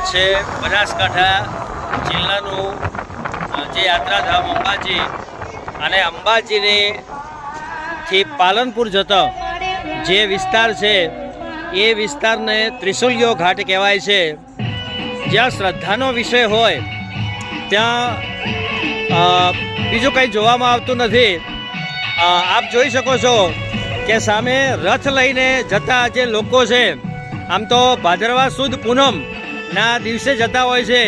છે બનાસકાંઠા જિલ્લાનું જે યાત્રાધામ અંબાજી અને અંબાજીથી પાલનપુર જતો જે વિસ્તાર છે એ વિસ્તારને ત્રિશુલિયો ઘાટ કહેવાય છે. જ્યાં શ્રદ્ધાનો વિષય હોય ત્યાં બીજું કંઈ જોવામાં આવતું નથી. આપ જોઈ શકો છો કે સામે રથ લઈને જતા જે લોકો છે, આમ તો ભાદરવા સુદ પૂનમના દિવસે જતા હોય છે,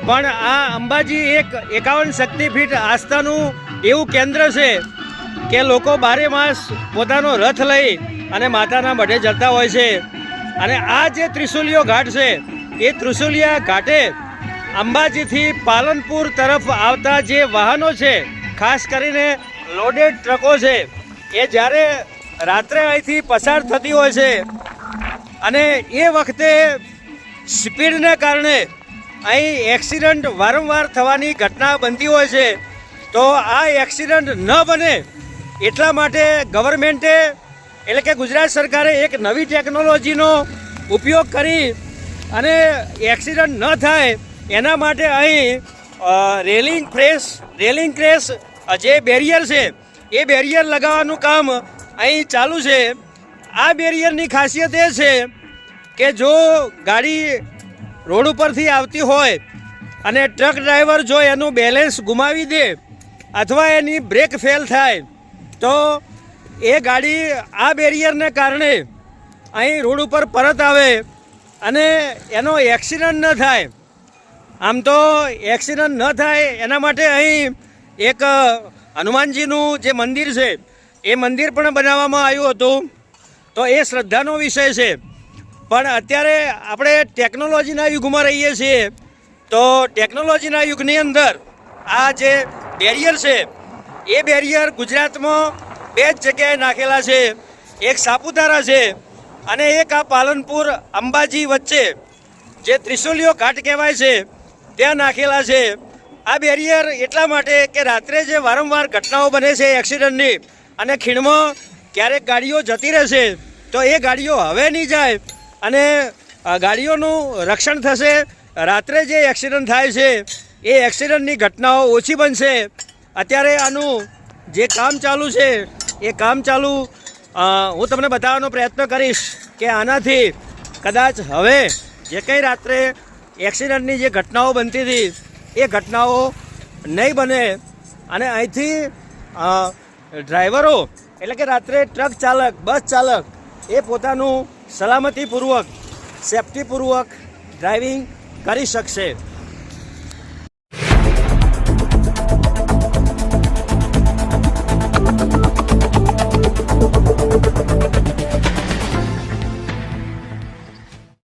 પણ આ અંબાજી એક 51 શક્તિપીઠ આસ્થાનું એવું કેન્દ્ર છે કે લોકો બારે માસ પોતાનો રથ લઈ અને માતાના મઢે જતા હોય છે. અને આ જે ત્રિશુલિયો ઘાટ છે એ ત્રિશુલિયા ઘાટે અંબાજીથી પાલનપુર તરફ આવતા જે વાહનો છે, ખાસ કરીને લોડેડ ટ્રકો છે, એ જ્યારે રાત્રે અહીંથી પસાર થતી હોય છે અને એ વખતે સ્પીડને કારણે અહીં એક્સિડન્ટ વારંવાર થવાની ઘટના બનતી હોય છે. તો આ એક્સિડન્ટ ન બને એટલા માટે ગવર્મેન્ટે એટલે કે ગુજરાત સરકારે એક નવી ટેકનોલોજીનો ઉપયોગ કરી અને એક્સિડન્ટ ન થાય એના માટે અહીં રેલિંગ ક્રેશ જે બેરિયર છે એ બેરિયર લગાવવાનું કામ અહીં ચાલુ છે. આ બેરિયરની ખાસિયત એ છે કે જો ગાડી રોડ ઉપરથી આવતી હોય અને ટ્રક ડ્રાઈવર જો એનું બેલેન્સ ગુમાવી દે અથવા એની બ્રેક ફેલ થાય તો એ ગાડી આ બેરિયરને કારણે અહીં રોડ ઉપર પરત આવે અને એનો એક્સિડન્ટ ન થાય. આમ તો એક્સિડન્ટ ન થાય એના માટે અહીં એક હનુમાનજીનું જે મંદિર છે એ મંદિર પણ બનાવવામાં આવ્યું હતું. તો એ શ્રદ્ધાનો વિષય છે. પણ અત્યારે આપણે ટેકનોલોજીના યુગમાં રહીએ છીએ, તો ટેકનોલોજીના યુગની અંદર આ જે બેરિયર છે એ બેરિયર ગુજરાતમાં 2 જ જગ્યાએ નાખેલા છે. એક સાપુતારા છે અને એક આ પાલનપુર અંબાજી વચ્ચે જે ત્રિશુલિયો ઘાટ કહેવાય છે ત્યાં નાખેલા છે. આ બેરિયર એટલા માટે કે રાત્રે જે વારંવાર ઘટનાઓ બને છે એક્સિડન્ટની અને ખીણમાં ક્યારેક ગાડીઓ જતી રહેશે તો એ ગાડીઓ હવે નહીં જાય અને ગાડીઓનું રક્ષણ થશે. રાત્રે જે એક્સિડન્ટ થાય છે એ એક્સિડન્ટની ઘટનાઓ ઓછી બનશે. અત્યારે આનું જે કામ ચાલુ છે એ કામ ચાલુ હું તમને બતાવવાનો પ્રયત્ન કરીશ કે આનાથી કદાચ હવે જે કંઈ રાત્રે એક્સિડન્ટની જે ઘટનાઓ બનતી હતી એ ઘટનાઓ નહીં બને. અને અહીંથી ડ્રાઈવરો એટલે કે રાત્રે ટ્રક ચાલક, બસ ચાલક એ પોતાનું સલામતીપૂર્વક, સેફટીપૂર્વક ડ્રાઇવિંગ કરી શકશે.